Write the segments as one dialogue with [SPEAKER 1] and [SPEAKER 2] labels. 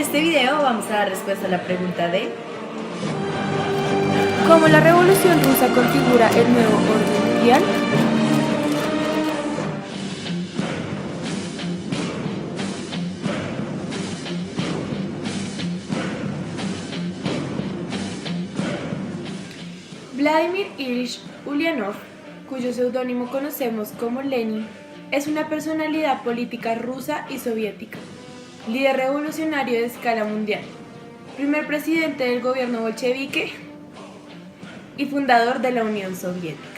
[SPEAKER 1] este video vamos a dar respuesta a la pregunta de
[SPEAKER 2] ¿cómo la Revolución Rusa configura el nuevo orden mundial? Vladimir Ilich Ulyanov, cuyo seudónimo conocemos como Lenin, es una personalidad política rusa y soviética, líder revolucionario de escala mundial, primer presidente del gobierno bolchevique y fundador de la Unión Soviética.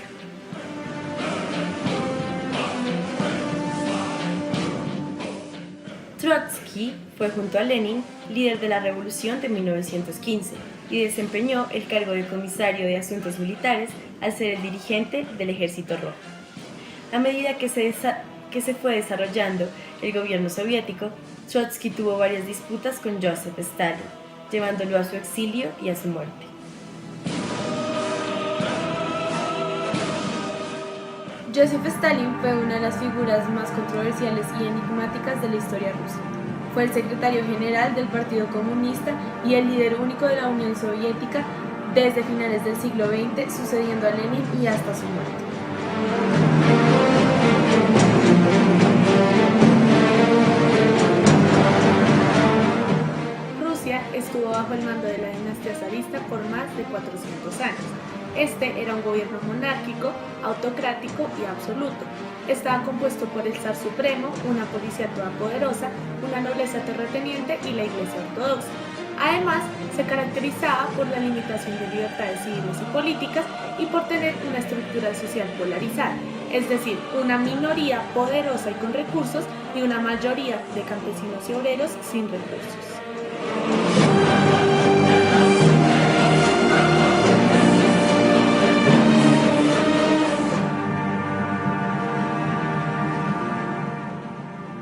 [SPEAKER 1] Trotsky fue junto a Lenin líder de la Revolución de 1915 y desempeñó el cargo de comisario de Asuntos Militares al ser el dirigente del Ejército Rojo. A medida que se fue desarrollando el gobierno soviético, Trotsky tuvo varias disputas con Joseph Stalin, llevándolo a su exilio y a su muerte.
[SPEAKER 2] Joseph Stalin fue una de las figuras más controversiales y enigmáticas de la historia rusa. Fue el secretario general del Partido Comunista y el líder único de la Unión Soviética desde finales del siglo XX, sucediendo a Lenin y hasta su muerte. Rusia estuvo bajo el mando de la dinastía zarista por más de 400 años. Este era un gobierno monárquico, autocrático y absoluto. Estaba compuesto por el zar supremo, una policía todopoderosa, una nobleza terrateniente y la Iglesia ortodoxa. Además, se caracterizaba por la limitación de libertades civiles y políticas y por tener una estructura social polarizada, es decir, una minoría poderosa y con recursos y una mayoría de campesinos y obreros sin recursos.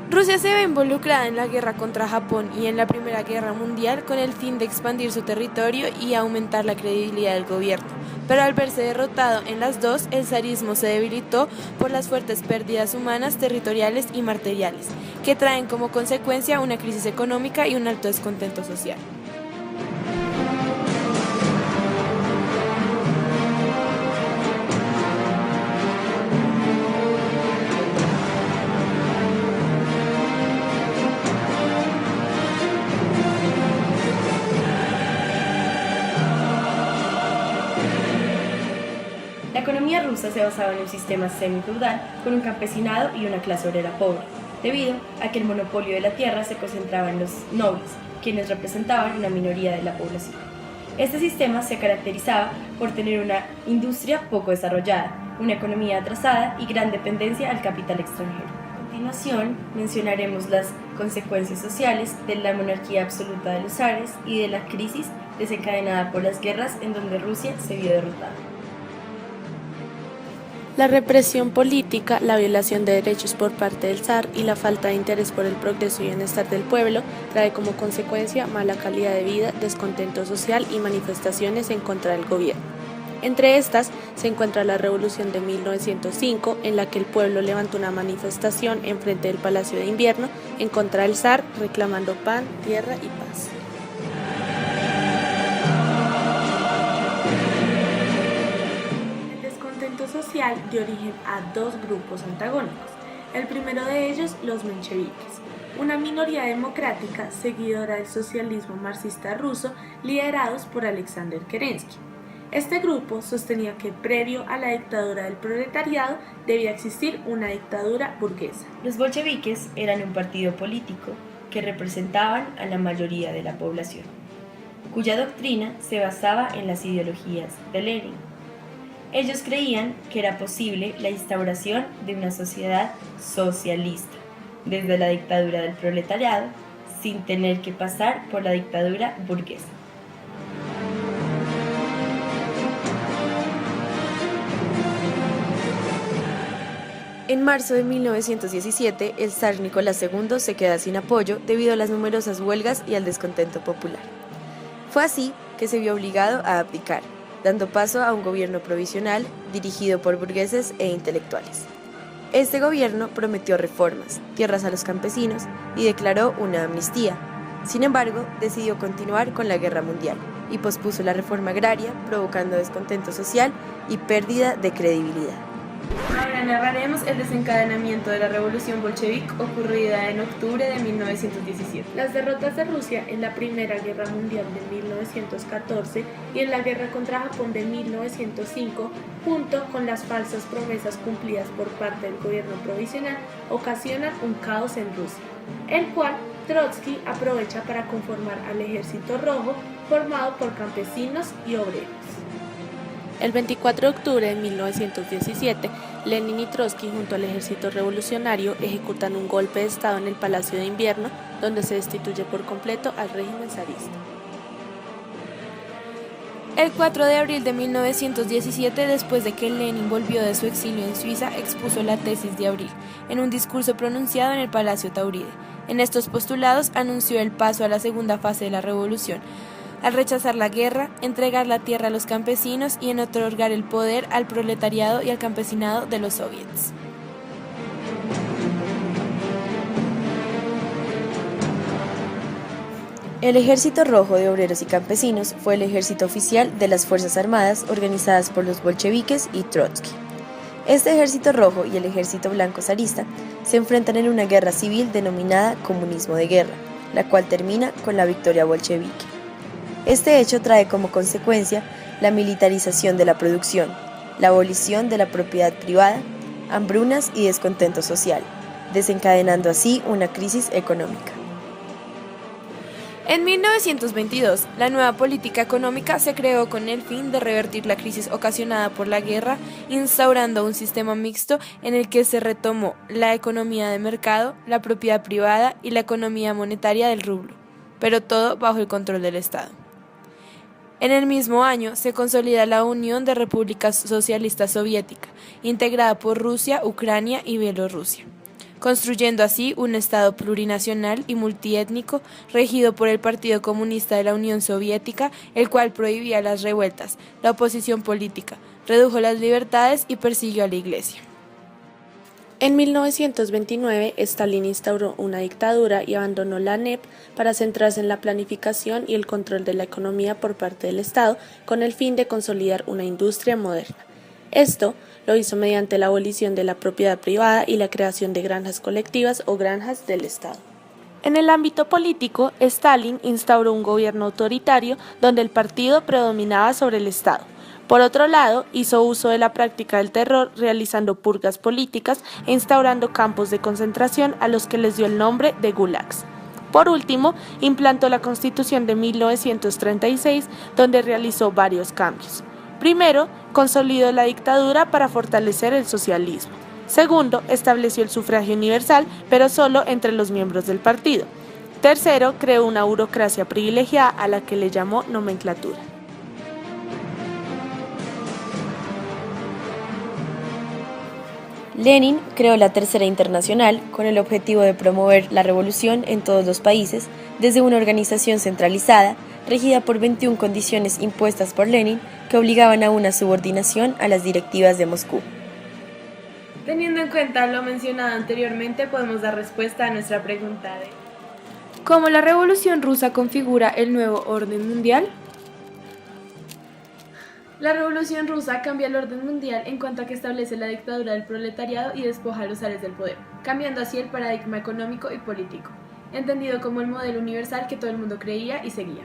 [SPEAKER 2] Rusia se ve involucrada en la guerra contra Japón y en la Primera Guerra Mundial con el fin de expandir su territorio y aumentar la credibilidad del gobierno. Pero al verse derrotado en las dos, el zarismo se debilitó por las fuertes pérdidas humanas, territoriales y materiales, que traen como consecuencia una crisis económica y un alto descontento social.
[SPEAKER 1] La economía rusa se basaba en un sistema semi-feudal con un campesinado y una clase obrera pobre, debido a que el monopolio de la tierra se concentraba en los nobles, quienes representaban una minoría de la población. Este sistema se caracterizaba por tener una industria poco desarrollada, una economía atrasada y gran dependencia al capital extranjero. A continuación, mencionaremos las consecuencias sociales de la monarquía absoluta de los zares y de la crisis desencadenada por las guerras en donde Rusia se vio derrotada.
[SPEAKER 2] La represión política, la violación de derechos por parte del zar y la falta de interés por el progreso y bienestar del pueblo trae como consecuencia mala calidad de vida, descontento social y manifestaciones en contra del gobierno. Entre estas se encuentra la Revolución de 1905, en la que el pueblo levantó una manifestación enfrente del Palacio de Invierno en contra del zar, reclamando pan, tierra y paz. Social dio origen a dos grupos antagónicos. El primero de ellos, los mencheviques, una minoría democrática seguidora del socialismo marxista ruso liderados por Alexander Kerensky. Este grupo sostenía que previo a la dictadura del proletariado debía existir una dictadura burguesa.
[SPEAKER 1] Los bolcheviques eran un partido político que representaban a la mayoría de la población, cuya doctrina se basaba en las ideologías de Lenin. Ellos creían que era posible la instauración de una sociedad socialista, desde la dictadura del proletariado, sin tener que pasar por la dictadura burguesa.
[SPEAKER 2] En marzo de 1917, el zar Nicolás II se queda sin apoyo debido a las numerosas huelgas y al descontento popular. Fue así que se vio obligado a abdicar, dando paso a un gobierno provisional dirigido por burgueses e intelectuales. Este gobierno prometió reformas, tierras a los campesinos y declaró una amnistía,
[SPEAKER 1] Sin embargo, decidió continuar con la guerra mundial y pospuso la reforma agraria, provocando descontento social y pérdida de credibilidad.
[SPEAKER 2] Ahora narraremos el desencadenamiento de la revolución bolchevique ocurrida en octubre de 1917. Las derrotas de Rusia en la Primera Guerra Mundial de 1914 y en la guerra contra Japón de 1905, junto con las falsas promesas cumplidas por parte del gobierno provisional, ocasionan un caos en Rusia, el cual Trotsky aprovecha para conformar al Ejército Rojo, formado por campesinos y obreros. El 24 de octubre de 1917, Lenin y Trotsky junto al ejército revolucionario ejecutan un golpe de estado en el Palacio de Invierno, donde se destituye por completo al régimen zarista.
[SPEAKER 3] El 4 de abril de 1917, después de que Lenin volvió de su exilio en Suiza, expuso la tesis de abril, en un discurso pronunciado en el Palacio Tauride. En estos postulados anunció el paso a la segunda fase de la revolución, al rechazar la guerra, entregar la tierra a los campesinos y en otorgar el poder al proletariado y al campesinado de los soviets.
[SPEAKER 1] El Ejército Rojo de Obreros y Campesinos fue el ejército oficial de las Fuerzas Armadas organizadas por los bolcheviques y Trotsky. Este Ejército Rojo y el Ejército Blanco zarista se enfrentan en una guerra civil denominada Comunismo de Guerra, la cual termina con la victoria bolchevique. Este hecho trae como consecuencia la militarización de la producción, la abolición de la propiedad privada, hambrunas y descontento social, desencadenando así una crisis económica.
[SPEAKER 3] En 1922, la nueva política económica se creó con el fin de revertir la crisis ocasionada por la guerra, instaurando un sistema mixto en el que se retomó la economía de mercado, la propiedad privada y la economía monetaria del rublo, pero todo bajo el control del Estado. En el mismo año se consolida la Unión de Repúblicas Socialistas Soviéticas, integrada por Rusia, Ucrania y Bielorrusia, construyendo así un Estado plurinacional y multiétnico regido por el Partido Comunista de la Unión Soviética, el cual prohibía las revueltas, la oposición política, redujo las libertades y persiguió a la Iglesia.
[SPEAKER 2] En 1929, Stalin instauró una dictadura y abandonó la NEP para centrarse en la planificación y el control de la economía por parte del Estado con el fin de consolidar una industria moderna. Esto lo hizo mediante la abolición de la propiedad privada y la creación de granjas colectivas o granjas del Estado. En el ámbito político, Stalin instauró un gobierno autoritario donde el partido predominaba sobre el Estado. Por otro lado, hizo uso de la práctica del terror, realizando purgas políticas e instaurando campos de concentración a los que les dio el nombre de gulags. Por último, implantó la Constitución de 1936, donde realizó varios cambios. Primero, consolidó la dictadura para fortalecer el socialismo. Segundo, estableció el sufragio universal, pero solo entre los miembros del partido. Tercero, creó una burocracia privilegiada a la que le llamó nomenclatura.
[SPEAKER 1] Lenin creó la Tercera Internacional con el objetivo de promover la revolución en todos los países desde una organización centralizada regida por 21 condiciones impuestas por Lenin que obligaban a una subordinación a las directivas de Moscú.
[SPEAKER 2] Teniendo en cuenta lo mencionado anteriormente, podemos dar respuesta a nuestra pregunta de
[SPEAKER 3] ¿cómo la Revolución Rusa configura el nuevo orden mundial?
[SPEAKER 2] La Revolución Rusa cambia el orden mundial en cuanto a que establece la dictadura del proletariado y despoja a los zares del poder, cambiando así el paradigma económico y político, entendido como el modelo universal que todo el mundo creía y seguía.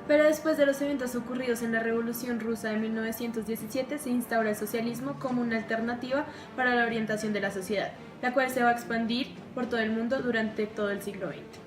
[SPEAKER 2] Pero después de los eventos ocurridos en la Revolución Rusa de 1917, se instaura el socialismo como una alternativa para la orientación de la sociedad, la cual se va a expandir por todo el mundo durante todo el siglo XX.